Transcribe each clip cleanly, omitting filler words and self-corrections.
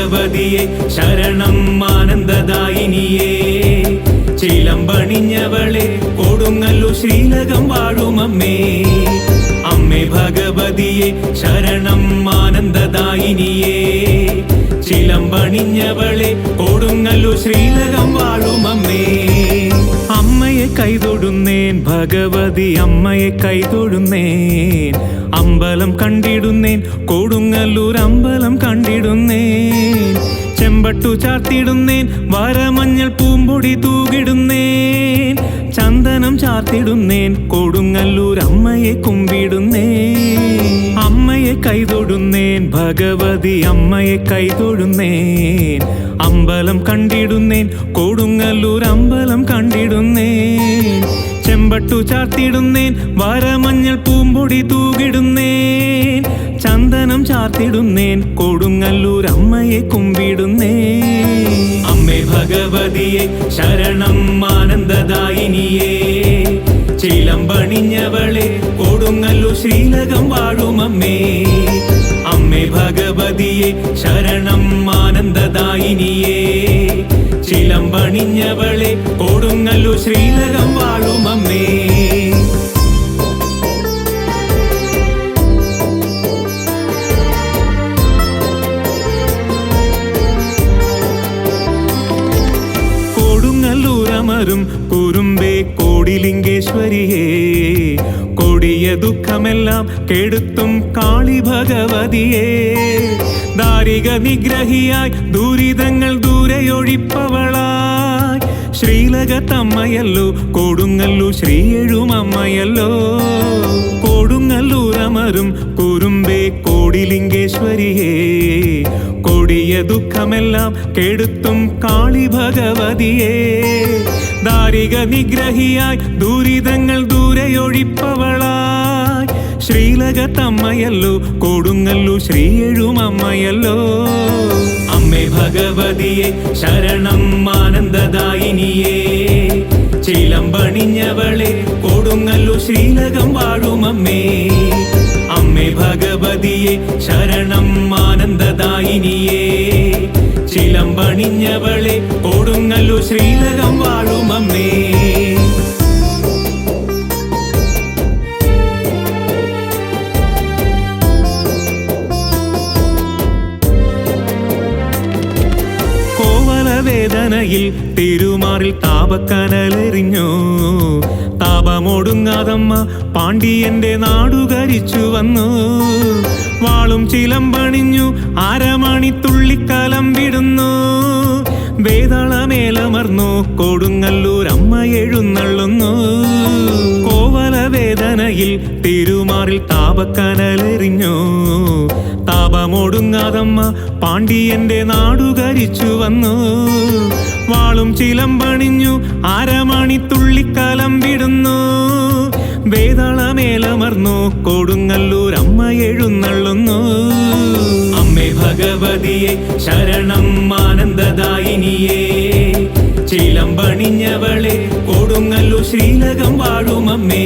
ഭഗവതിയെ ശരണം ആനന്ദദായിനിയേ ചിലമ്പണിഞ്ഞവളെ കൊടുങ്ങല്ലൂർ ശ്രീലകം വാഴുമമ്മേ അമ്മേ ഭഗവതിയെ ശരണം ആനന്ദദായിനിയേ ചിലമ്പണിഞ്ഞവളെ കൊടുങ്ങല്ലൂർ ശ്രീലകം വാഴുമമ്മേ അമ്മയെ കൈതൊടുന്നേൻ ഭഗവതി അമ്മയെ കൈതൊടുന്നേൻ അമ്പലം കണ്ടിടുന്നേൻ കൊടുങ്ങല്ലൂർ അമ്പലം കണ്ടിടുന്നേൻ ചെമ്പട്ടു ചാർത്തിടുന്നേൻ വരമഞ്ഞൾ പൂമ്പൊടി തൂകിടുന്നേൻ ചന്ദനം ചാർത്തിടുന്നേൻ കൊടുങ്ങല്ലൂർ അമ്മയെ കുമ്പിടുന്നേൻ അമ്മയെ കൈതൊടുന്നേൻ ഭഗവതി അമ്മയെ കൈതൊടുന്നേൻ അമ്പലം കണ്ടിടുന്നേൻ കൊടുങ്ങല്ലൂർ അമ്പലം കണ്ടിടുന്നേൻ ചെമ്പട്ടു ചാർത്തിടുന്നേൻ വരമഞ്ഞൾ പൂമ്പൊടി തൂകിടുന്നേൻ ചന്ദനം ചാർത്തിടുന്നേൻ കൊടുങ്ങല്ലൂർ അമ്മയെ കുമ്പിടുന്നേൻ അമ്മേ ഭഗവതിയെ ശരണം ആനന്ദദായിനിയേ ചിലമ്പണിഞ്ഞവളെ കൊടുങ്ങല്ലൂർ ശ്രീലകം വാഴുമമ്മേ അമ്മേ ഭഗവതിയെ ശരണം ആനന്ദദായിനിയേ ചിലമ്പണിഞ്ഞവളെ കൊടുങ്ങല്ലൂർ ശ്രീലകം വാഴുമമ്മേ കൊടുങ്ങല്ലൂരമരും കുറുമ്പേ കോടിലിംഗേശ്വരിയേ കൊടിയ ദുഃഖമെല്ലാം കെടുത്തും കാളി ഭഗവതിയേ ദാരിക നിഗ്രഹിയായി ദുരിതങ്ങൾ ദൂരെയൊഴിപ്പവളായി ശ്രീലകത്തമ്മയല്ലോ കൊടുങ്ങല്ലൂർ ശ്രീയെഴുമമ്മയല്ലോ കൊടുങ്ങല്ലൂരമരും കുറുമ്പേ കോടിലിംഗേശ്വരിയേ കൊടിയ ദുഃഖമെല്ലാം കെടുത്തും കാളി ഭഗവതിയേ ദാരിക നിഗ്രഹിയായി ദുരിതങ്ങൾ ദൂരെയൊഴിപ്പവളായി ശ്രീലകത്തമ്മയല്ലോ കൊടുങ്ങല്ലൂർ ശ്രീയെഴുമമ്മയല്ലോ അമ്മേ ഭഗവതിയെ ശരണം ആനന്ദദായിനിയേ ചിലമ്പണിഞ്ഞവളെ കൊടുങ്ങല്ലൂർ ശ്രീലകം വാഴുമമ്മേ അമ്മേ ഭഗവതിയെ ശരണം ആനന്ദദായിനിയേ ചിലമ്പണിഞ്ഞവളെ കൊടുങ്ങല്ലൂർ ശ്രീലകം വാഴുമമ്മേ വേദനയിൽ തിരുമാറിൽ താപക്കനലെറിഞ്ഞു താപമൊടുങ്ങാതമ്മ പാണ്ഡിയന്റെ നാടുകരിച്ചു വന്നു വാളും ചിലമ്പണിഞ്ഞു അരമണിത്തുള്ളിക്കലം വിടുന്നു വേതാളമേലമർന്നു കൊടുങ്ങല്ലൂർ അമ്മ എഴുന്നള്ളുന്നു കോവല വേദനയിൽ തിരുമാറിൽ താപക്കനലെറിഞ്ഞു താപമൊടുങ്ങാതമ്മ പാണ്ഡിയന്റെ നാടുകരിച്ചു വന്നു വാളും ചിലമ്പണിഞ്ഞു അരമണിത്തുള്ളിക്കലം വിടുന്നു വേതാളമേലമർന്നു കൊടുങ്ങല്ലൂർ അമ്മ എഴുന്നള്ളുന്നു അമ്മേ ഭഗവതിയെ ശരണം ആനന്ദദായിനിയേ ചിലമ്പണിഞ്ഞവളെ കൊടുങ്ങല്ലൂർ ശ്രീലകം വാഴുമമ്മേ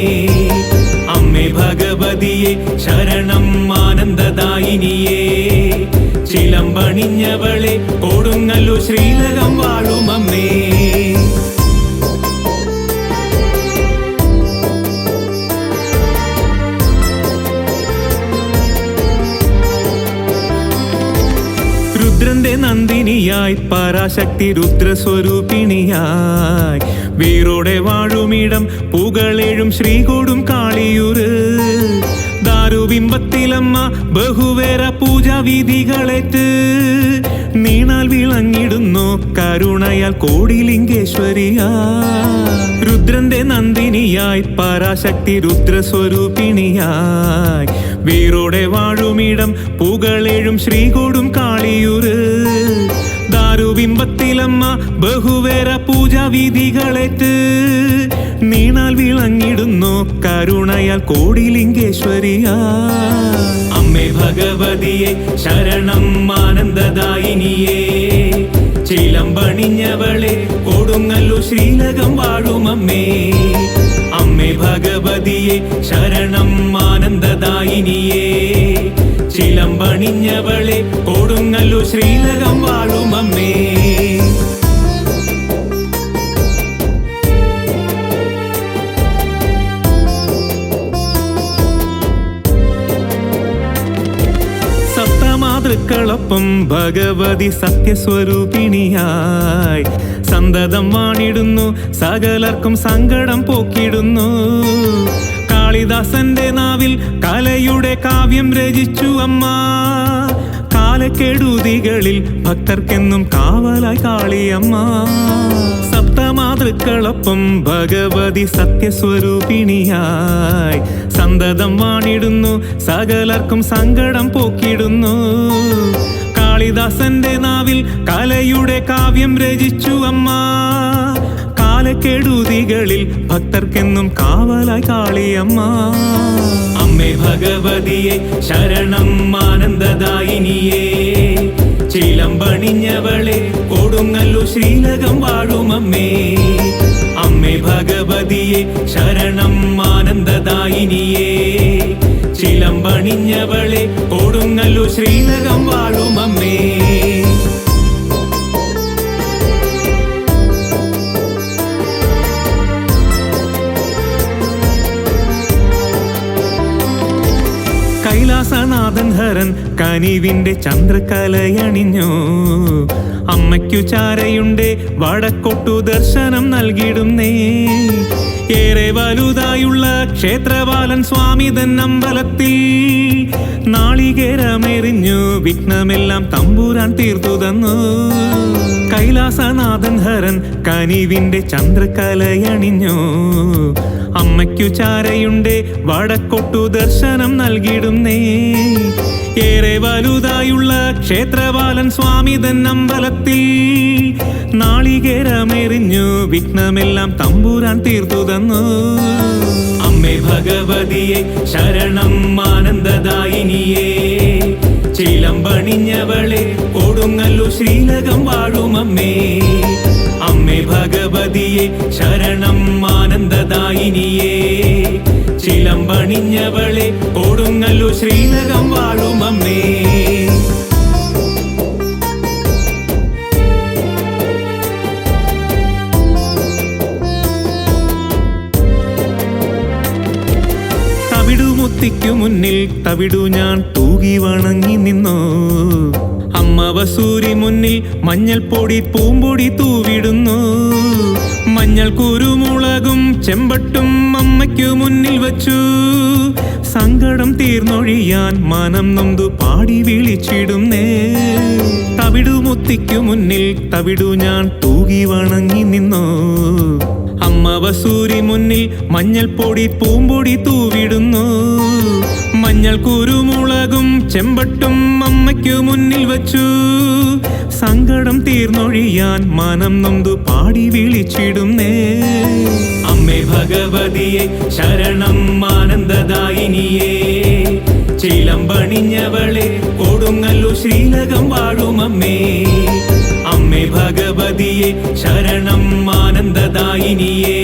അമ്മേ ഭഗവതിയെ ശരണം ആനന്ദദായിനിയേ ചിലമ്പണിഞ്ഞവളെ കൊടുങ്ങല്ലൂർ ശ്രീലകം വാഴുമമ്മേ രുദ്രന്റെ നന്ദിനിയായി പരാശക്തി രുദ്രസ്വരൂപിണിയായി വീറോടെ വാഴുമിടം പുകളേഴും ശ്രീകോടും കാളിയൂര് ദാരുബിംബത്തിലമ്മ ബഹുവേര പൂജാവിധികളേറ്റ് നീണാൽ വിളങ്ങിടുന്നു കരുണയാൽ കോടിലിംഗേശ്വരിയാ രുദ്രന്റെ നന്ദിനിയായി പരാശക്തി രുദ്രസ്വരൂപിണിയായി വീറോടെ വാഴുമിടം പുകളേഴും ശ്രീകോടും കാളിയൂര് ദാരുബിംബത്തിലമ്മ ബഹുവേര പൂജാവിധികളേറ്റ് നീണാൽ വിളങ്ങിടുന്നു കരുണയാൽ കോടിലിംഗേശ്വരിയാ അമ്മേ ഭഗവതിയെ ശരണം ആനന്ദദായിനിയേ ചിലമ്പണിഞ്ഞവളെ കൊടുങ്ങല്ലൂർ ശ്രീലകം വാഴുമമ്മേ. അമ്മേ ഭഗവതിയെ ശരണം ആനന്ദദായിനിയേ, ചിലമ്പണിഞ്ഞവളെ കൊടുങ്ങല്ലൂർ ശ്രീലകം വാഴുമമ്മേ. സപ്തമാതൃക്കളൊപ്പം ഭഗവതി സത്യസ്വരൂപിണിയായി സന്തതം വാണിടുന്നു, സകലർക്കും സങ്കടം പോക്കിടുന്നു. കാളിദാസന്റെ നാവിൽ കലയുടെ കാവ്യം രചിച്ചു അമ്മ, കാലക്കെടുതികളിൽ ഭക്തർക്കെന്നും കാവലായി കാളിയമ്മ. സപ്തമാതൃക്കളൊപ്പം ഭഗവതി സത്യസ്വരൂപിണിയായി സന്തതം വാണിടുന്നു, സകലർക്കും സങ്കടം പോക്കിടുന്നു. കാളിദാസന്റെ നാവിൽ കലയുടെ കാവ്യം രചിച്ചു അമ്മ, കാലക്കെടുതികളിൽ ഭക്തർക്കെന്നും കാവലായി കാളിയമ്മ. അമ്മേ ഭഗവതിയെ ശരണം ആനന്ദദായിനിയേ, ചിലമ്പണിഞ്ഞവളെ കൊടുങ്ങല്ലൂർ ശ്രീലകം വാഴുമമ്മേ. അമ്മേ ഭഗവതിയെ ശരണം ആനന്ദദായിനിയേ, ചിലമ്പണിഞ്ഞവളെ കൊടുങ്ങല്ലൂർ ശ്രീലകം വാഴുമമ്മേ. കൈലാസനാഥൻ ഹരൻ കനിവിന്റെ ചന്ദ്രകലയണിഞ്ഞു, അമ്മയ്ക്കു ചാരയുണ്ടേ വടക്കൊട്ടു ദർശനം നൽകിടുന്നേ. ഏറെ വലുതായുള്ള ക്ഷേത്രപാലൻ സ്വാമി തൻ അമ്പലത്തിൽ നാളികേരമെറിഞ്ഞു വിഘ്നമെല്ലാം തമ്പുരാൻ തീർത്തു തന്നു. കൈലാസനാഥൻ ഹരൻ കനിവിന്റെ ചന്ദ്രകലയണിഞ്ഞു, അമ്മയ്ക്കു ചാരയുണ്ടേ വടക്കൊട്ടു ദർശനം നൽകിടുന്നേ. ഏറെ വലുതായുള്ള ക്ഷേത്രപാലൻ സ്വാമി തൻ അമ്പലത്തിൽ നാളികേരമെറിഞ്ഞു വിഘ്നമെല്ലാം തമ്പുരാൻ തീർത്തു തന്നു. അമ്മേ ഭഗവതിയെ ശരണം ആനന്ദദായിനിയേ, ചിലമ്പണിഞ്ഞവളെ കൊടുങ്ങല്ലൂർ ശ്രീലകം വാഴുമമ്മേ. അമ്മേ ഭഗവതിയെ ശരണം ആനന്ദദായിനിയേ, ചിലമ്പണിഞ്ഞവളെ കൊടുങ്ങല്ലൂർ ശ്രീലകം വാഴുമമ്മേ. തവിടുമുത്തിക്കു മുന്നിൽ തവിടു ഞാൻ തൂകി വണങ്ങി നിന്നു, അമ്മ വസൂരി മുന്നിൽ മഞ്ഞൾ പൊടി പൂമ്പൊടി തൂവിടുന്നു. മഞ്ഞൾ കുരുമുളകും ചെമ്പട്ടും അമ്മയ്ക്കു മുന്നിൽ വച്ചു, സങ്കടം തീർന്നൊഴിയാൻ മനം നൊന്തു പാടി വിളിച്ചിടുന്നേ. തവിടുമുത്തിക്കു മുന്നിൽ തവിടു ഞാൻ തൂകി വണങ്ങി നിന്നു, അമ്മ വസൂരി മുന്നിൽ മഞ്ഞൾ പൊടി പൂമ്പൊടി തൂവിടുന്നു. മഞ്ഞൾ കുരുമുളകും ചെമ്പട്ടും അമ്മയ്ക്കു മുന്നിൽ വച്ചു, സങ്കടം തീർന്നൊഴിയാൻ മനം നൊന്തു പാടി വിളിച്ചിടുന്നേ. അമ്മേ ഭഗവതിയെ ശരണം ആനന്ദദായിനിയേ, ചിലമ്പണിഞ്ഞവളെ കൊടുങ്ങല്ലൂർ ശ്രീലകം വാഴുമമ്മേ. അമ്മേ ഭഗവതിയെ ശരണം ആനന്ദദായിനിയേ,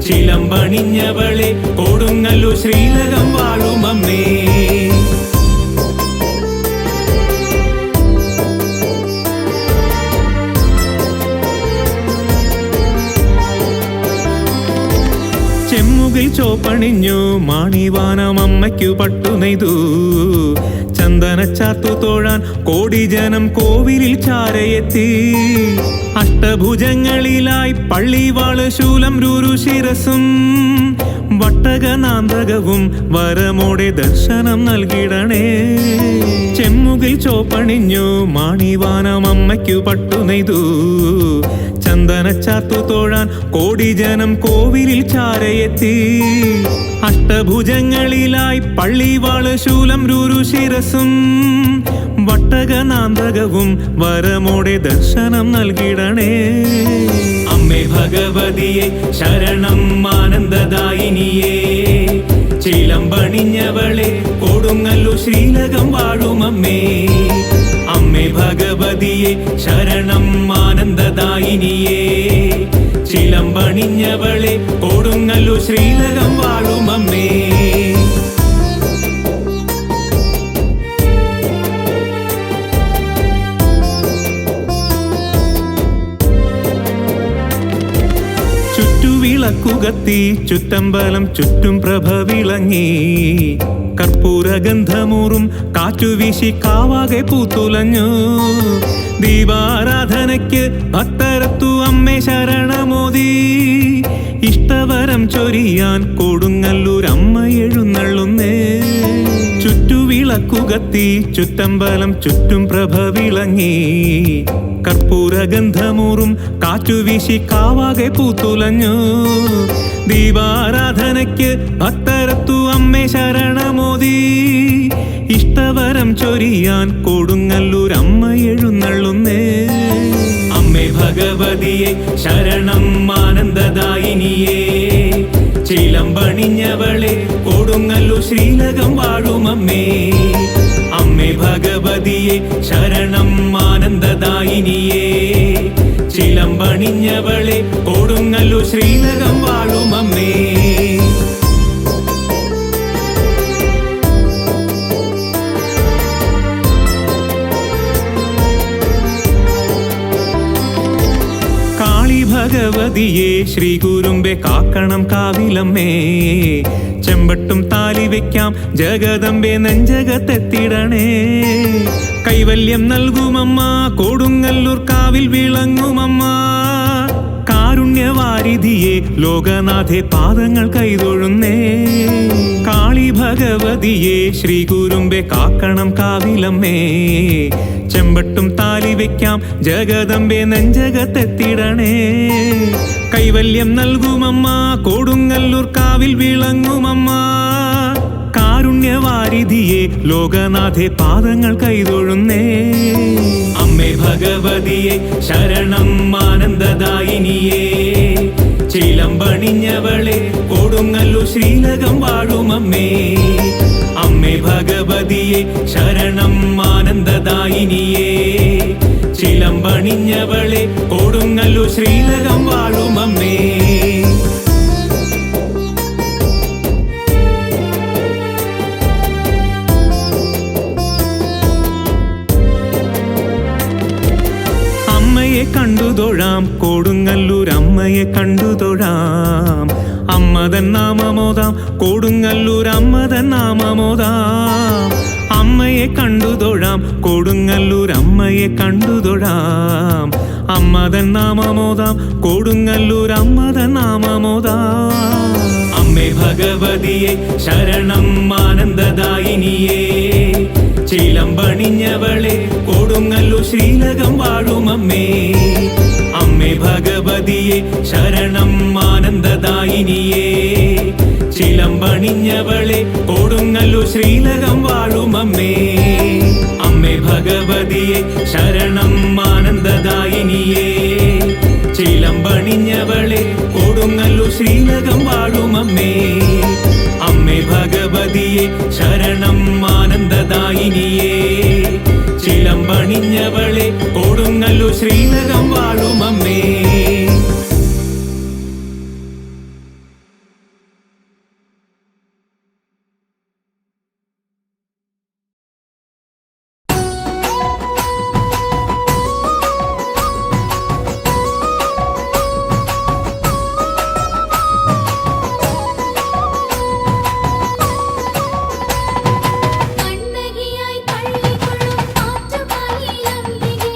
ചിലമ്പണിഞ്ഞവളെ കൊടുങ്ങല്ലൂർ ശ്രീലകം വാഴുമമ്മേ. ചെമ്മുകിൽ ചോപ്പണിഞ്ഞു മാണിവാനം അമ്മയ്ക്കു പട്ടുനെയ്തു, ചന്ദനച്ചാർത്തു തോഴാൻ കോടി ജനം കോവിലിൽ ചാരയെത്തി. അഷ്ടഭുജങ്ങളിലായി പള്ളിവാള് ശൂലം രൂരു ശിരസും വട്ടകനാന്തകവും വരമോടെ ദർശനം നൽകിടണേ. ചെമ്മുകിൽ ചോപ്പണിഞ്ഞു മാണിവാനം അമ്മയ്ക്കു പട്ടുനെയ്തു, ചന്ദനച്ചാർത്തു തോഴാൻ കോടി ജനം കോവിലിൽ ചാരയെത്തി. അഷ്ടഭുജങ്ങളിലായി പള്ളിവാള് ശൂലം രൂരു ശിരസും വട്ടകനാന്തകവും വരമോടെ ദർശനം നൽകിടണേ. അമ്മേ ഭഗവതിയെ ശരണം ആനന്ദദായിനിയേ, ചിലമ്പണിഞ്ഞവളെ കൊടുങ്ങല്ലൂർ ശ്രീലകം വാഴുമമ്മേ. അമ്മേ ഭഗവതി ഭഗവതിയെ ശരണം ആനന്ദദായിനിയേ ചിലമ്പണിഞ്ഞവളെ കൊടുങ്ങല്ലൂർ ശ്രീലകം വാഴുമമ്മേ. ചുറ്റുവിളക്കുകത്തി ചുറ്റമ്പലം ചുറ്റും പ്രഭ വിളങ്ങി കർപ്പൂരഗന്ധമൂറും കാറ്റുവീശി കാവാകെ പൂത്തുലഞ്ഞു. ദീപാരാധനയ്ക്ക് ഭക്തരത്തു അമ്മേ ശരണമോദി ഇഷ്ടവരം ചൊരിയാൻ കൊടുങ്ങല്ലൂർ അമ്മ എഴുന്നള്ളുന്നേ. ചുറ്റുവിളക്കുകത്തി ചുറ്റമ്പലം ചുറ്റും പ്രഭ വിളങ്ങി കർപ്പൂരഗന്ധമൂറും കാറ്റുവീശി കാവാകെ പൂത്തുലഞ്ഞു. ദീപാരാധനയ്ക്ക് ഭക്തരത്തു അമ്മേ ശരണമോദി ഇഷ്ടവരം ചൊരിയാൻ കൊടുങ്ങല്ലൂർ അമ്മ എഴുന്നള്ളുന്നേ. അമ്മേ ഭഗവതിയെ ശരണം ആനന്ദദായിനിയേ ചിലമ്പണിഞ്ഞവളെ കൊടുങ്ങല്ലൂർ ശ്രീലകം വാഴുമമ്മേ. അമ്മേ ഭഗവതിയെ ശരണം ആനന്ദദായിനിയേ ചിലമ്പണിഞ്ഞവളെ കൊടുങ്ങല്ലൂർ ശ്രീലകം വാഴുമമ്മേ. ഭഗവതിയെ ശ്രീ കുരുമ്പെ കാക്കണം കാവിലമ്മേ ചെമ്പട്ടും താലി വെക്കാം ജഗദമ്പെ നെഞ്ചകത്തെത്തിടണേ. കൈവല്യം നൽകുമമ്മ കൊടുങ്ങല്ലൂർ കാവിൽ വിളങ്ങുമമ്മ. കാരുണ്യവാരിധിയെ ലോകനാഥെ പാദങ്ങൾ കൈതൊഴുന്നേ. കാളി ഭഗവതിയെ ശ്രീ കുരുമ്പെ കാക്കണം കാവിലമ്മേ ചെമ്പട്ടും താലി വെക്കാം ജഗദമ്പെ നെഞ്ചകത്തെത്തിടണേ. കൈവല്യം നൽകുമമ്മ കൊടുങ്ങല്ലൂർ കാവിൽ വിളങ്ങുമമ്മ. കാരുണ്യവാരിധിയെ ലോകനാഥെ പാദങ്ങൾ കൈതൊഴുന്നേ. അമ്മേ ഭഗവതിയെ ശരണം ആനന്ദദായിനിയേ ചിലമ്പണിഞ്ഞവളെ കൊടുങ്ങല്ലൂർ ശ്രീലകം വാഴുമമ്മേ. അമ്മേ ഭഗവതിയെ ശരണം ആനന്ദദായിനിയേ ചിലമ്പണിഞ്ഞവളെ കൊടുങ്ങല്ലൂർ ശ്രീലകം വാഴുമമ്മേ. അമ്മയെ കണ്ടു തൊഴാം കൊടുങ്ങല്ലൂർ അമ്മയെ കണ്ടു തൊഴാം. അമ്മതൻ നാമമോദാം കൊടുങ്ങല്ലൂർ അമ്മതൻ നാമമോദാം. അമ്മയെ കണ്ടു തൊഴാം കൊടുങ്ങല്ലൂർ അമ്മയെ കണ്ടു തൊഴാം. അമ്മതൻ നാമമോദാം കൊടുങ്ങല്ലൂർ അമ്മതൻ നാമമോദാം. അമ്മേ ഭഗവതിയെ ശരണം ആനന്ദദായിനിയേ ചിലമ്പണിഞ്ഞവളെ കൊടുങ്ങല്ലൂർ ശ്രീലകം വാഴുമമ്മേ. അമ്മേ ഭഗവതിയെ ശരണം ആനന്ദദായിനിയേ ചിലമ്പണിഞ്ഞവളെ കൊടുങ്ങല്ലൂർ ശ്രീലകം വാഴുമമ്മേ. അമ്മേ ഭഗവതിയെ ശരണം ആനന്ദദായിനിയേ ചിലമ്പണിഞ്ഞവളെ കൊടുങ്ങല്ലൂർ ശ്രീലകം വാഴുമമ്മേ. അമ്മേ ഭഗവതിയെ ശരണം ആനന്ദദായിനിയേ ചിലമ്പണിഞ്ഞവളെ കൊടുങ്ങല്ലൂർ ശ്രീലകം വാഴുമമ്മേ. കണ്ണകിയായി പള്ളിക്കൊള്ളും ആറ്റുപാലിലംബികേ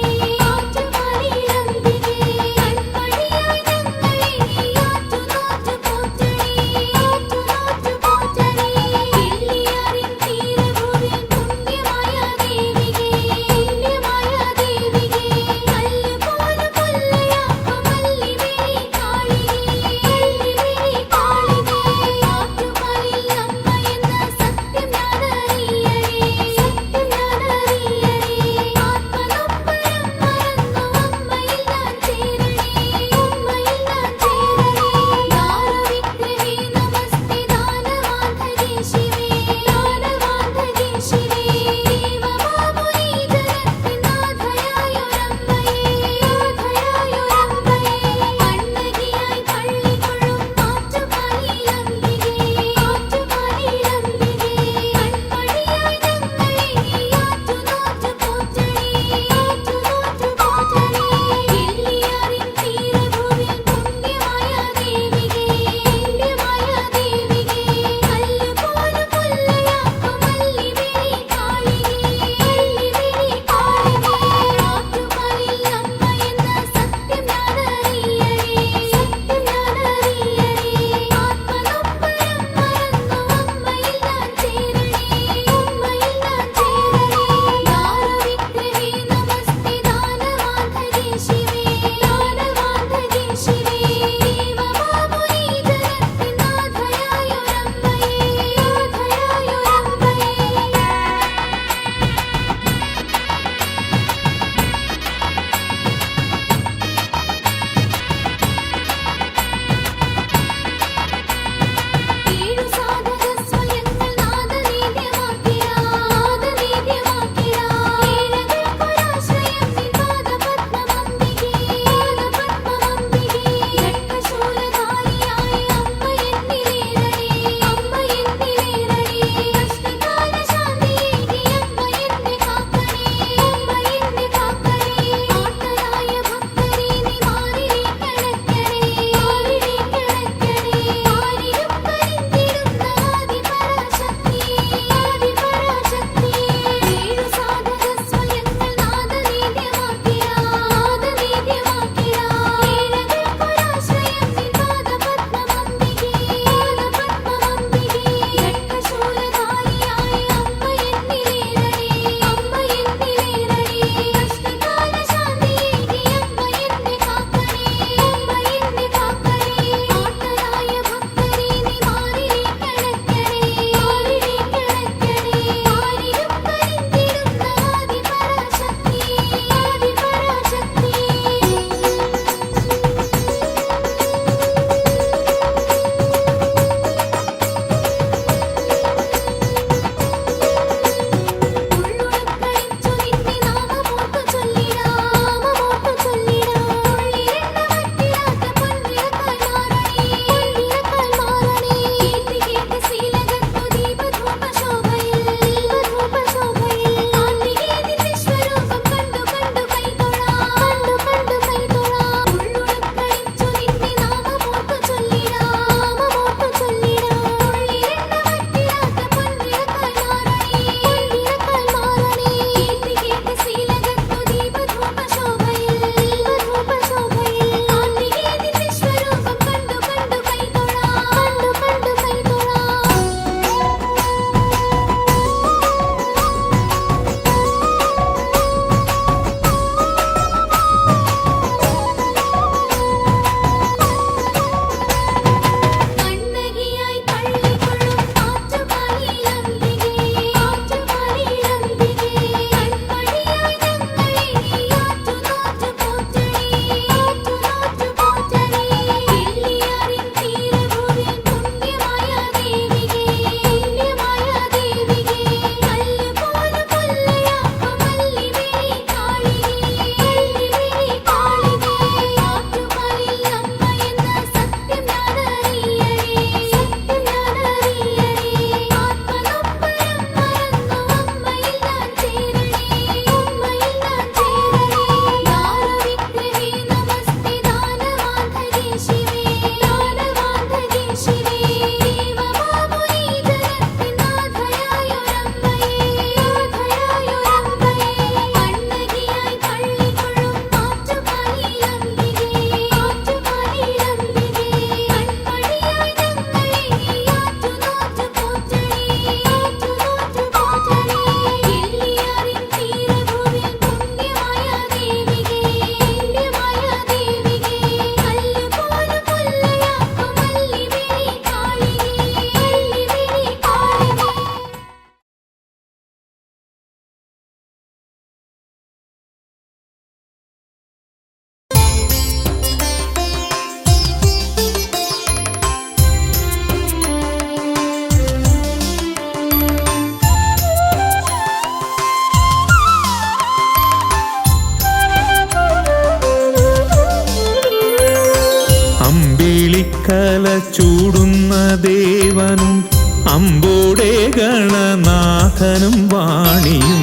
അമ്പോടെ ഗണനാഥനും വാണിയും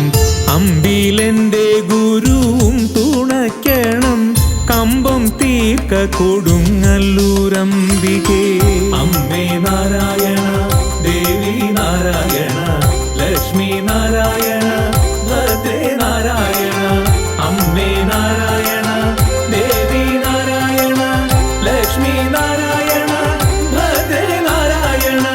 അമ്പിലെന്റെ ഗുരുവും തുണയ്ക്കണം കമ്പം തീർക്ക കൊടുങ്ങല്ലൂരംബികേ. അമ്മേ നാരായണ ദേവി നാരായണ ലക്ഷ്മി നാരായണ ഭദ്രേ നാരായണ. അമ്മേ നാരായണ ദേവി നാരായണ ലക്ഷ്മി നാരായണ ഭദ്രേ നാരായണ.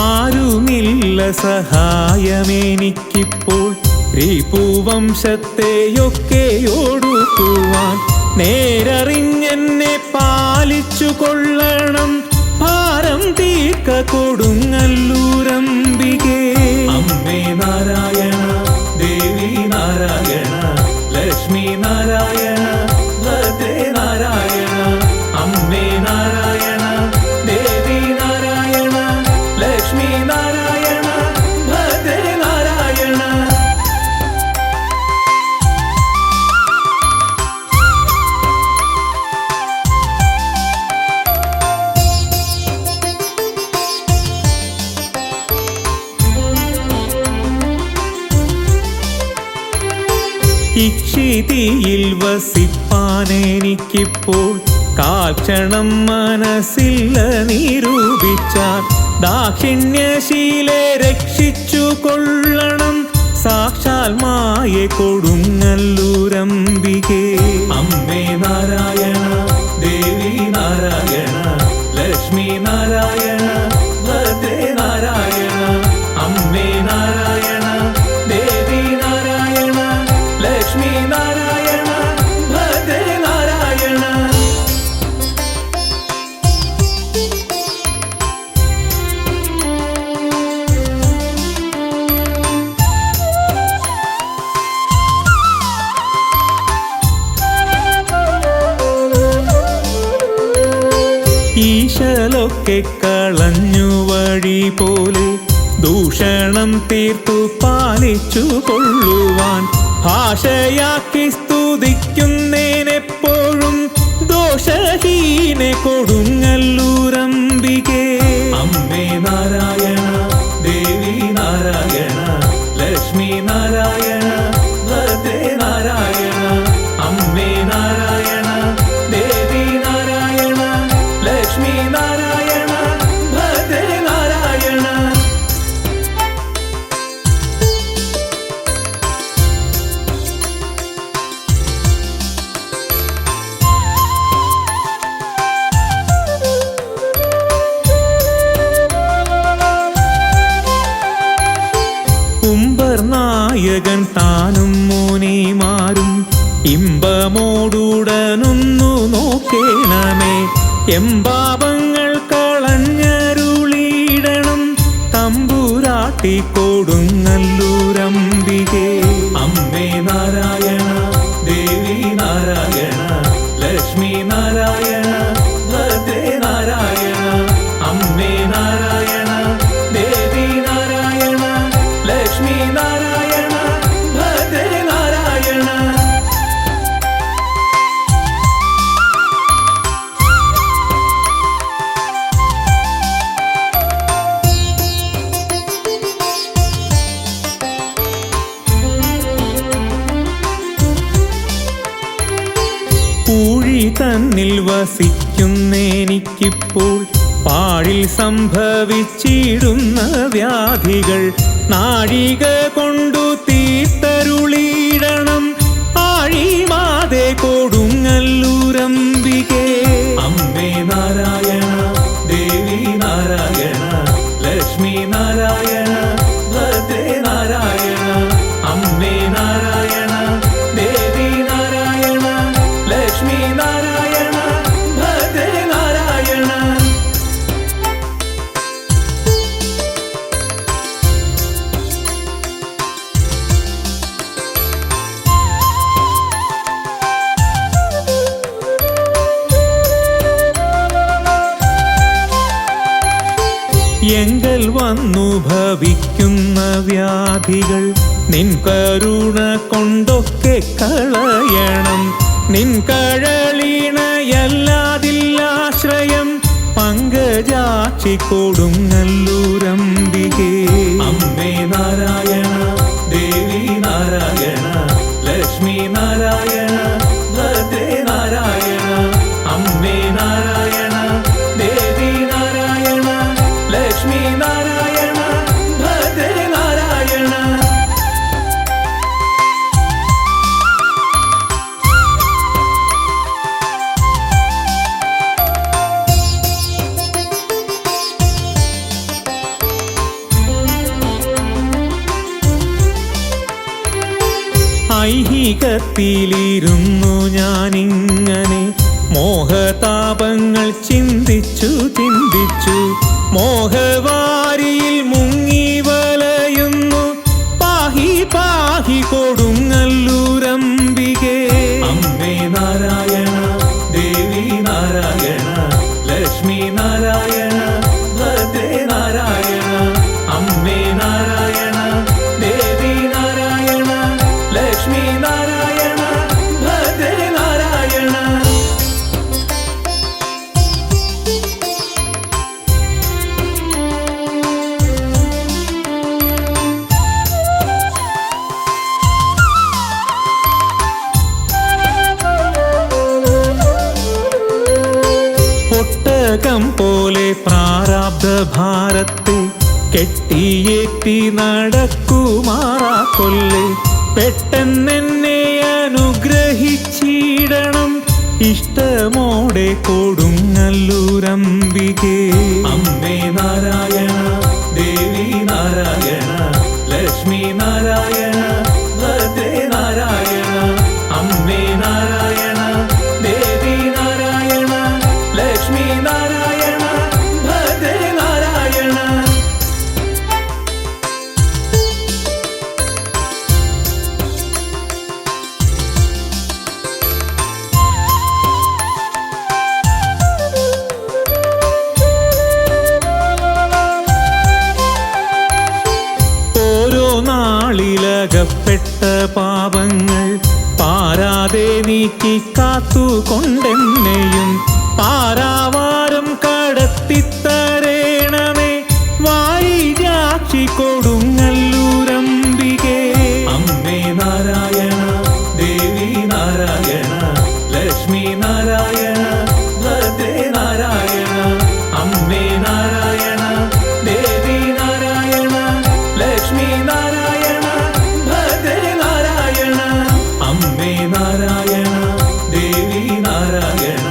ആരുമില്ല സഹായമെനിക്കിപ്പോൾ രിപുവംശത്തെയൊക്കെ ഒടുക്കുവാൻ. നേരറിഞ്ഞെന്നെ പാലിച്ചു കൊള്ളണം ഭാരം തീർക്ക കൊടുങ്ങല്ലൂരംബികേ. അമ്മേ നാരായണ ദേവി നാരായണ ലക്ഷ്മി നാരായണ ഭദ്രേ നാരായണ. അമ്മേ നാരായണ ദേവി നാരായണ ലക്ഷ്മി നാരായണ ഭദ്രേ നാരായണ. ഇക്ഷിതിയിൽ വസിപ്പാനെനിക്കിപ്പോൾ കാൽക്ഷണം മനസ്സില്ല നിരൂപിച്ചാൽ. ദാക്ഷിണ്യശീലെ രക്ഷിച്ചു കൊള്ളണം സാക്ഷാൽ മായെ കൊടുങ്ങല്ലൂരംബികേ. അമ്മേ നാരായണ ദേവി നാരായണ ലക്ഷ്മി നാരായണ ഭദ്രേ നാരായണ. അമ്മേ നാരായണ ദേവി നാരായണ ലക്ഷ്മി നാരായണ ഭദ്രേ നാരായണ. ഈശലൊക്കെ കളഞ്ഞു വഴി പോലെ ദൂഷണം തീർത്തു പാലിച്ചു കൊള്ളുവാൻ. ഭാഷയാക്കി സ്തുതിക്കുന്നേനെപ്പോഴും ദോഷഹീനെ കൊടുങ്ങല്ലൂരംബികേ. അമ്മേ നാരായണ ദേവി നാരായണ ലക്ഷ്മി നാരായണ ഭദ്രേ നാരായണ. അമ്മേ നാരായണ ദേവി നാരായണ ലക്ഷ്മി നാരായണ ഭദ്രേ നാരായണ. നായകൻ താനും മോനിമാരും ഇമ്പമോടുടനൊന്നു നോക്കേണമേ. എമ്പാപങ്ങൾ കളഞ്ഞരുളിയിടണം തമ്പുരാട്ടി കൊടുങ്ങല്ലൂരംബികേ. അമ്മേ നാരായണ ദേവി നാരായണ ലക്ഷ്മി നാരായണ ഭദ്രേ നാരായണ. അമ്മേ നാരായണ ദേവി നാരായണ ലക്ഷ്മി നാരായണ ഭദ്രേ നാരായണ. പൂഴി തന്നിൽ വസിക്കുന്നേനിക്കിപ്പോൾ പാഴിൽ സംഭവിച്ചിടുന്ന വ്യാധികൾ നാഴിക കൊണ്ടു തീർത്തരുളിയിടണം ആഴിമാതെ കൊടുങ്ങല്ലൂരംബികേ. അമ്മേ നാരായണ ദേവി നാരായണ ലക്ഷ്മി നാരായണ ഭദ്രേ നാരായണ. അമ്മേ നാരായണ ദേവി നാരായണ ലക്ഷ്മി നാരായണ ഭദ്രേ നാരായണ. എങ്കൽ വന്നു ഭവിക്കുന്ന വ്യാധികൾ നിൻ കരുണ കൊണ്ടൊക്കെ കളയണം. നിൻ കഴലിണയല്ലാതില്ലാശ്രയം പങ്കജാക്ഷി കൊടുങ്ങല്ലൂരംബികേ. അമ്മേ നാരായണ ദേവി നാരായണ ലക്ഷ്മി നാരായണ ഭദ്രേ നാരായണ. അമ്മേ നാരായണ ദേവി നാരായണ ലക്ഷ്മി നാരായണ ഭദ്രേ നാരായണ. ഐഹികത്തിലിരുന്നു ഞാനിങ്ങനെ മോഹതാപങ്ങൾ ചിന്തിച്ചു മോഹവാരിയിൽ മുങ്ങി വലയുന്നു. പാഹി പാഹി കൊടുങ്ങല്ലൂരംബികേ. അമ്മേ നാരായണ ദേവി നാരായണ ലക്ഷ്മി നാരായണ ഭദ്രേ നാരായണ. അമ്മേ നാരായണ ദേവി നാരായണ ലക്ഷ്മി നാരായണ ഭദ്രേ നാരായണ. ഒട്ടകം പോലെ പ്രാരാബ്ധ ഭാരത്തെ കെട്ടിയേറ്റി നടക്കുമാറാക്കൊല്ലേ. പെട്ടെന്നെന്നെ അനുഗ്രഹിച്ചിടണം ഇഷ്ടമോടെ കൊടുങ്ങല്ലൂരംബികേ. അമ്മേ നാരായണ ദേവി നാരായണ ലക്ഷ്മി നാരായണ ഭദ്രേ നാരായണ. അമ്മേ നാരായണ ദേവി നാരായണ ലക്ഷ്മി നാരായണ ഭദ്രേ നാരായണ. ഓരോ നാളിലകപ്പെട്ട പാപങ്ങൾ പാരാതെ നീക്കി കാത്തുകൊണ്ടെന്നെയും പാരാവാരം കടത്തിത്തരേണമേ വാരിജാക്ഷി കൊടുങ്ങല്ലൂരംബികേ. അമ്മേ നാരായണ ദേവി നാരായണ ലക്ഷ്മി നാരായണ ഭദ്രേ നാരായണ. അമ്മേ നാരായണ ദേവി നാരായണ ലക്ഷ്മി നാരായണ ഭദ്രേ നാരായണ. അമ്മേ നാരായണ ദേവി നാരായണ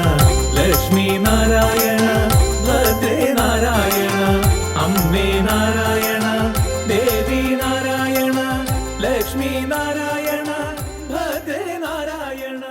ലക്ഷ്മി നാരായണ ഭദ്രേ നാരായണ. അമ്മേ നാരായണ ദേവി നാരായണ ലക്ഷ്മി നാരായണ ഭദ്രേ നാരായണ.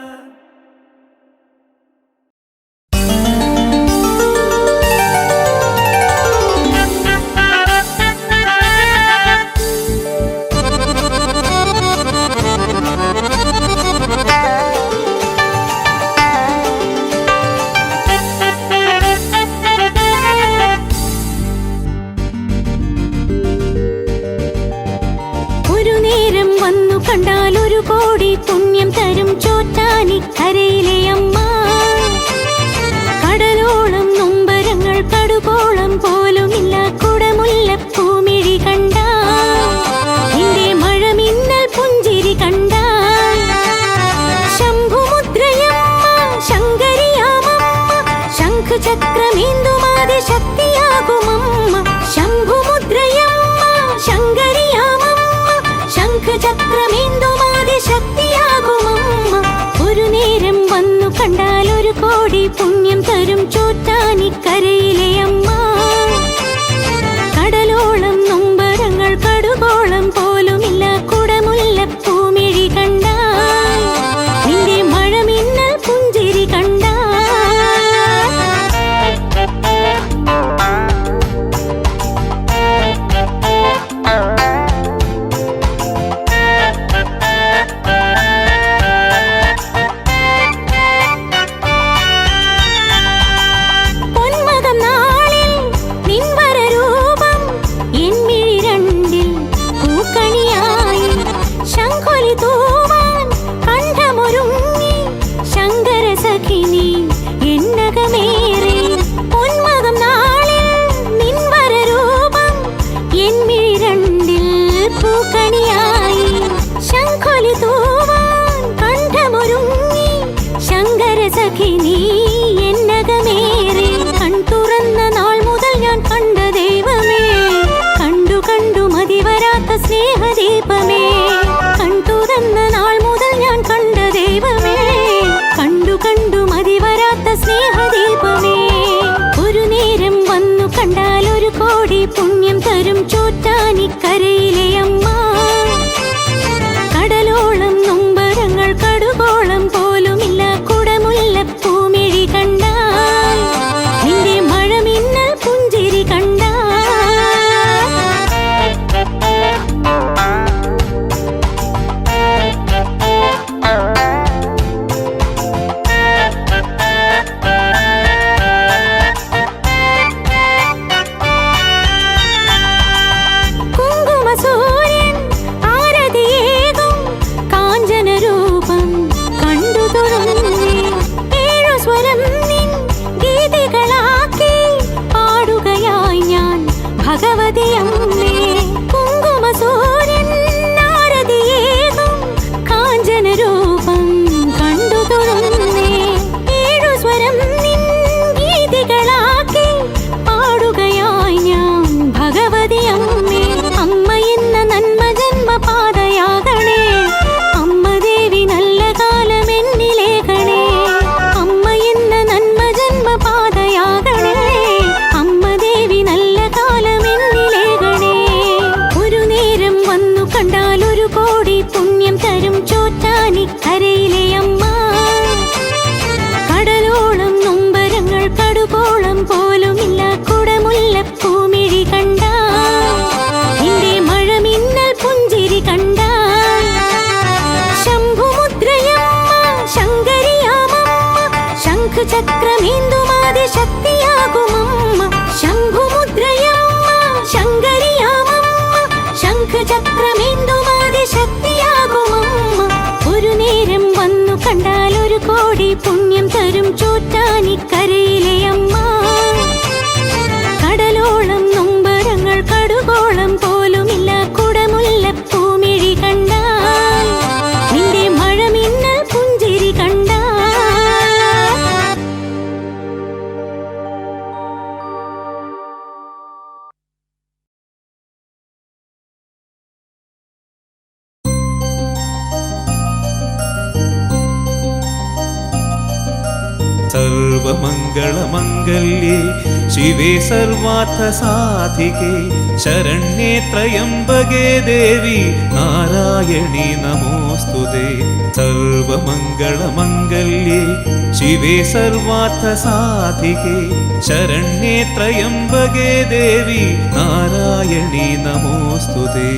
കണ്ടാൽ 1 കോടി പുണ്യം തരും ചോറ്റാനിക്കരയിലെ അമ്മ. കടലോളം നൊമ്പരങ്ങൾ കടുകോളം പോലുമില്ല കുടമുല്ലപ്പൂമിഴി കണ്ട. നിന്റെ മഴമിന്നൽ പുഞ്ചിരി കണ്ട. ശംഭുമുദ്രയമ്മ ശങ്കരിയാമമ്മ ശംഖചക്രമേന്തുമാതി ശക്തിയാകുമമ്മ. ശംഭുമുദ്രയമ്മ ശങ്കരിയാമമ്മ ശംഖചക്രമേന്തുമാതി ശക്തിയാകുമമ്മ. ഒരു നേരം വന്നു കണ്ടാൽ 1 കോടി പുണ്യം തരും ചോറ്റാനിക്കരയിലെ അമ്മ. കടലോളം നൊമ്പരങ്ങൾ കടുകോളം പോലുമില്ല കുടമുല്ലപ്പൂമിഴി കണ്ട. നിന്റെ മഴമിന്നൽ പുഞ്ചിരി കണ്ട. പൊന്മകം കോടി പുണ്യം തരും ചോറ്റാനിക്കരയിലെ അമ്മ. കടലോളം നൊമ്പരങ്ങൾ കടുകോളം പോലുമില്ല കുടമുല്ലപ്പൂമിഴി കണ്ടാൽ, നിന്റെ മഴമിന്നൽ പുഞ്ചിരി കണ്ടാൽ. കുങ്കുമസൂര്യൻ ആരതിയേകും കാഞ്ചനരൂപം കണ്ടു തൊഴുന്നേ. ഏഴു സ്വരം നിൻ ഗീതികളാക്കി പാടുകയായി ഞാൻ ഭഗവതി അമ്മേ. കുങ്കുമസൂര്യൻ ആരതിയേകും കാഞ്ചനരൂപം കണ്ടു തൊഴുന്നേ. ഏഴു സ്വരം നിൻ ഗീതികളാക്കി പാടുകയായി ഞാൻ ഭഗവതി അമ്മേ. അമ്മ എന്ന നന്മ ജന്മപാതയാകണേ, അമ്മ ദേവി നല്ല കാലം എന്നിലേകണേ. അമ്മ എന്ന നന്മ ജന്മപാതയാകണേ, അമ്മ ദേവി നല്ല കാലം എന്നിലേകണേ. ഒരു നേരം വന്നു കണ്ടാൽ ഒരു കോടി പുണ്യം തരും ചോറ്റാനിക്കരയിലെ അമ്മ. കടലോളം നൊമ്പരങ്ങൾ കടുകോളം പോലുമില്ല കുടമുല്ലപ്പൂമിഴി കണ്ടാൽ, നിന്റെ മഴമിന്നൽ പുഞ്ചിരി കണ്ടാൽ. ശംഭുമുദ്രയമ്മ ശങ്കരിയാമമ്മ, ശംഖചക്രമേന്തുമാതി ശക്തിയാകുമമ്മ. ശംഭുമുദ്രയമ്മ ശങ്കരിയാമമ്മ, ശംഖചക്രമേന്തുമാതി ശക്തിയാകുമമ്മ. ഒരു നേരം വന്നു കണ്ടാൽ ഒരു കോടി പുണ്യം തരും ചോറ്റാനിക്കരയിലെ അമ്മ. കടലോളം നൊമ്പരങ്ങൾ കടുകോളം പോലുമില്ല കുടമുല്ലപ്പൂമിഴി കണ്ടാൽ, നിന്റെ മഴമിന്നൽ പുഞ്ചിരി കണ്ടാൽ. സർവമംഗളമംഗല്യേ ശിവേ സർവാർത്ഥസാധികേ ശരണ്യേ ത്രയംബകേ ദേവി നാരായണി നമോസ്തുതേ. സർവമംഗളമംഗല്യേ ശിവേ സർവാർത്ഥസാധികേ ശരണ്യേ ത്രയംബകേ ദേവി നാരായണി നമോസ്തുതേ.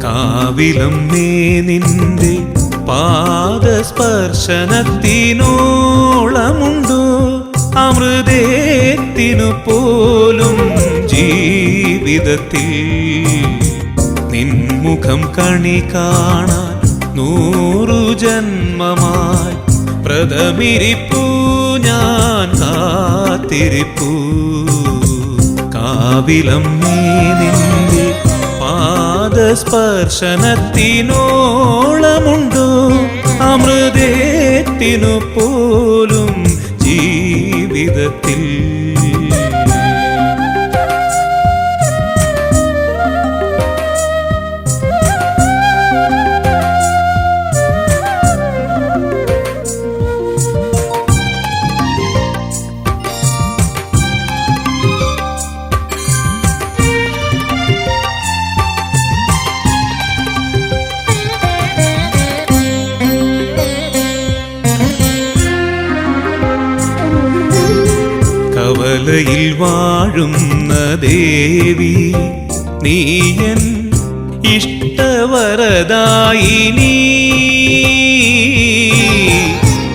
കാവിലമ്മേ നിന്റെ പാദസ്പർശനത്തിനോളമുണ്ടോ, അമൃതേത്തിനു പോലും ജീവിതത്തിൽ നിൻമുഖം കണി കാണാൻ 100 ജന്മമായി പ്രഥമിരിപ്പൂ ഞാൻ കാത്തിരിപ്പൂ. കാവിലമ്മേ നിന്റെ പാദസ്പർശനത്തിനോളമുണ്ടോ, അമൃതേത്തിനു പോലും ജീവിതത്തിൽ. കവലയിൽ വാഴുന്ന ദേവി നീയൻ ഇഷ്ടവരദായിനി.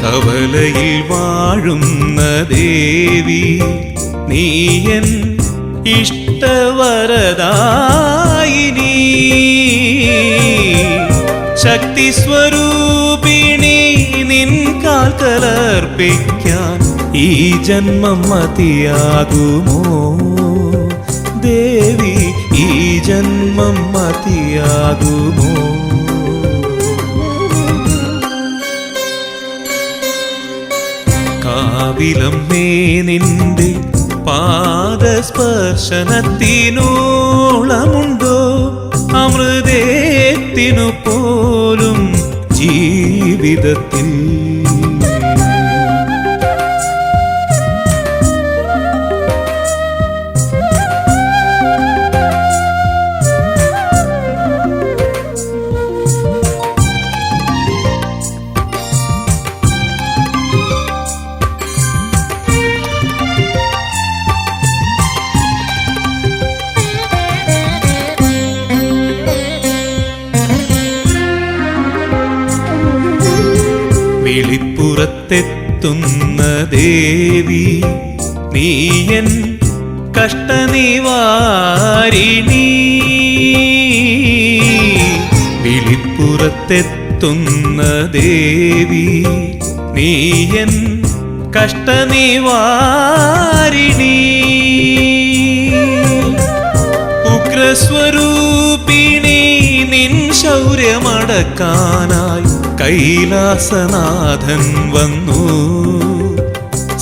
കവലയിൽ വാഴുന്ന ദേവി നീയൻ ഇഷ്ടവരദായിനി. ശക്തി സ്വരൂപിണി നിൻ കാൽക്കലർപ്പിക്കാൻ ഈ ജന്മം മതിയാകുമോ ദേവി, ഈ ജന്മം മതിയാകുമോ? കാവിലമ്മേ നിന്റെ പാദസ്പർശനത്തിനോളമുണ്ടോ അമൃതേത്തിനു പോലും ജീവിതത്തിൽ. വിളിപ്പുറത്തെത്തുന്ന ദേവി നീയൻ കഷ്ടനിവാരിണി. വിളിപ്പുറത്തെത്തുന്ന ദേവി നീയൻ കഷ്ടനിവാരിണി. ഉഗ്രസ്വരൂപിണി നിൻ ശൗര്യമടക്കാനായി കൈലാസനാഥൻ വന്നു.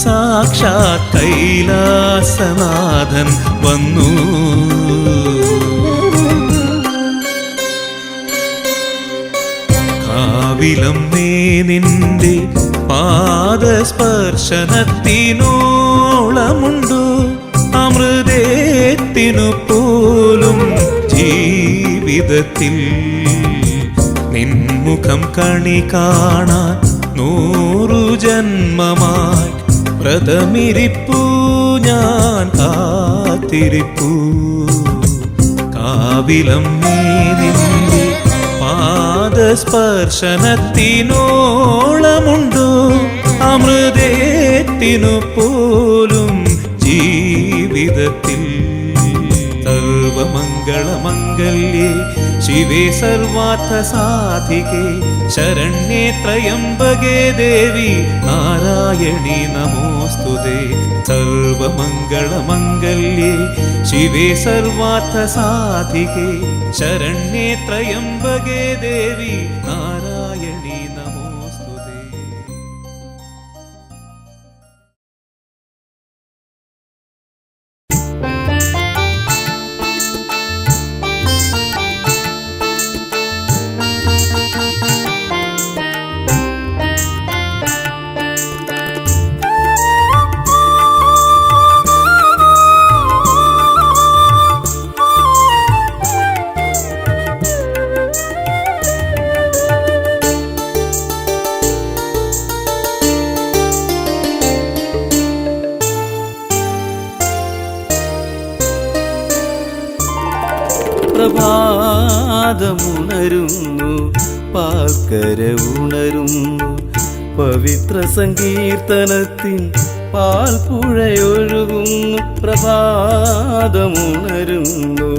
സാക്ഷാത് കൈലാസനാഥൻ വന്നു. കാവിലമ്മേ നിന്റെ പാദസ്പർശനത്തിനോളമുണ്ടു അമൃതേത്തിനു പോലും ജീവിതത്തിൽ. നിൻമുഖം കണി കാണാൻ 100 ജന്മമായി വ്രതമിരിപ്പു ഞാൻ കാത്തിരിപ്പു. കാവിലമ്മേ നിന്റെ പാദസ്പർശനത്തിനോളമുണ്ടോ അമൃതേത്തിനു പോലും ജീവിതത്തിൽ. സർവമംഗളമംഗല്യേ ശിവേ സർവാർത്ഥസാധികേ ശരണ്യേ ത്രയംബകേ ദേവി നാരായണി നമോസ്തുതേ. സർവമംഗളമംഗല്യേ ശിവേ സർവാർത്ഥസാധികേ ശരണ്യേ ത്രയംബകേ ദേവി നാരായണി നമോസ്തുതേ. പ്രഭാതമുണരുന്നു പാൽക്കര ഉണരുന്നു പവിത്ര സങ്കീർത്തനത്തിൻ പാൽപ്പുഴയൊഴുകുന്നു. പ്രഭാതമുണരുന്നു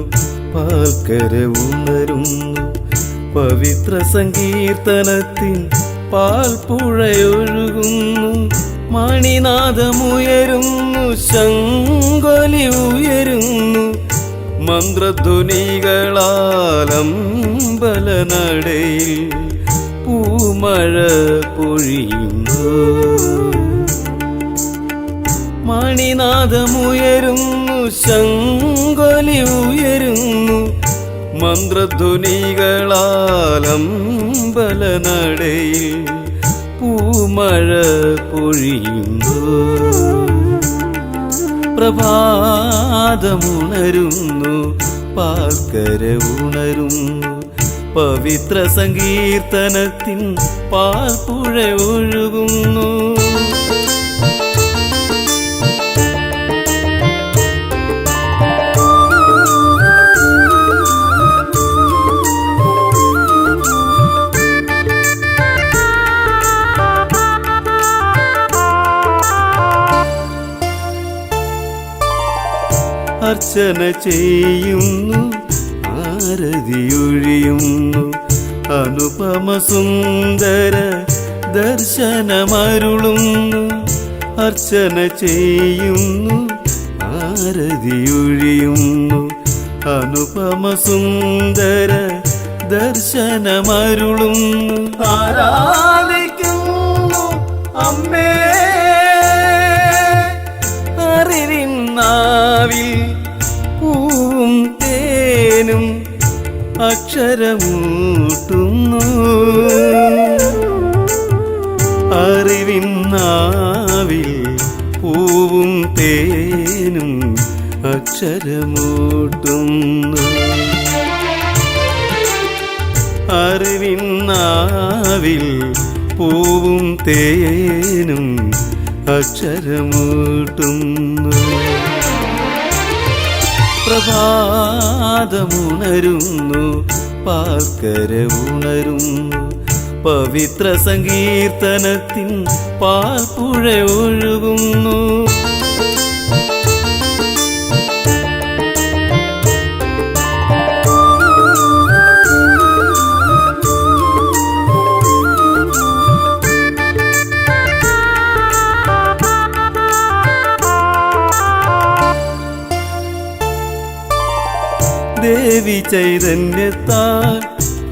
പാൽക്കര ഉണരുന്നു പവിത്ര സങ്കീർത്തനത്തിൻ പാൽപ്പുഴയൊഴുകുന്നു. മണിനാദമുയരുന്നു ശങ്കൊലി ഉയരുന്നു മന്ത്രധ്വനികളാലമ്പലനടയിൽ പൂമഴ പൊഴിയുന്നു. മണിനാദമുയരുന്നു ശങ്കൊലി ഉയരുന്നു മന്ത്രധ്വനികളാലമ്പലനടയിൽ പൂമഴ പൊഴിയുന്നു. പ്രഭാതമുണരുന്നു പാൽക്കര ഉണരുന്നു പവിത്ര സങ്കീർത്തനത്തിൻ പാൽപ്പുഴ ഒഴുകുന്നു. അർച്ചന ചെയ്യുന്നു ആരതിയൊഴിയുന്നു അനുപമ സുന്ദര ദർശനമരുളുന്നു. അർച്ചന ചെയ്യുന്നു ആരതിയൊഴിയുന്നു അനുപമ സുന്ദര ദർശനമരുളുന്നു. ആരാധിക്കുന്നു അമ്മേ അറിവിൻ അറിവിന്നാവിൽ പൂവും തേനും അക്ഷരമൂട്ടുന്നു. അറിവിന്നാവിൽ പൂവും തേനും അക്ഷരമൂട്ടുന്നു. അറിവിന്നാവിൽ പൂവും തേനും അക്ഷരമൂട്ടുന്നു. പ്രഭാതമുണരുന്നു, പാൽക്കര ഉണരുന്നു, പവിത്ര സങ്കീർത്തനത്തിൻ പാൽപ്പുഴ ഒഴുകുന്നു. ദേവി ചൈതന്യത്താൽ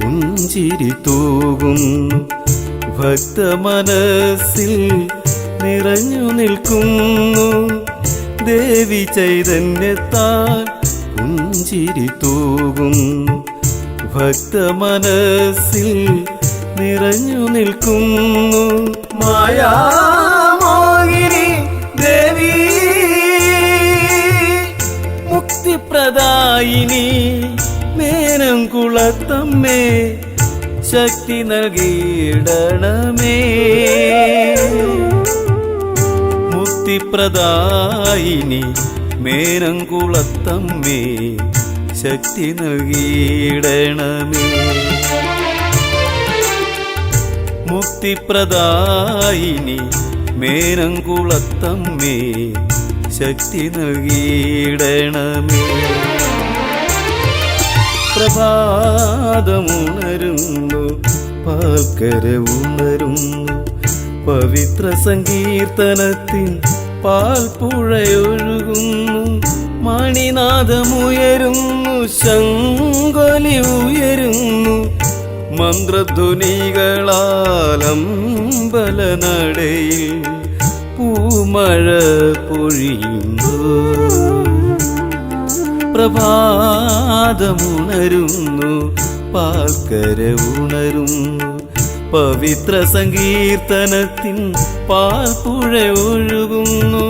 പുഞ്ചിരി തൂകുന്നു, ഭക്തമനസ്സിൽ നിറഞ്ഞു നിൽക്കുന്നു. ദേവി ചൈതന്യത്താൽ പുഞ്ചിരി തൂകുന്നു, ഭക്തമനസ്സിൽ നിറഞ്ഞു നിൽക്കുന്നു. മായാമോഹിനി ദേവി മുക്തിപ്രദായിനി മേനംകുളത്തമ്മേ, ശക്തി നൽകിയിടണമേ. മുക്തിപ്രദായിനി മേനംകുളത്തമ്മേ, ശക്തി നൽകിയിടണമേ. മുക്തിപ്രദായിനി മേനംകുളത്തമ്മേ, ശക്തി നൽകിയിടണമേ. പ്രഭാതമുണരുന്നു, പാൽക്കര ഉണരുന്നു, പവിത്ര സങ്കീർത്തനത്തിൻ പാൽപ്പുഴയൊഴുകുന്നു. മണിനാദമുയരുന്നു, ശങ്കൊലി ഉയരുന്നു, മന്ത്രധ്വനികളാൽ അമ്പലനടയിൽ പൂമഴ പൊഴിയുന്നു. പ്രഭാതമുണരുന്നു, പാൽക്കര ഉണരുന്നു, പവിത്ര സങ്കീർത്തനത്തിൻ പാൽപ്പുഴ ഒഴുകുന്നു.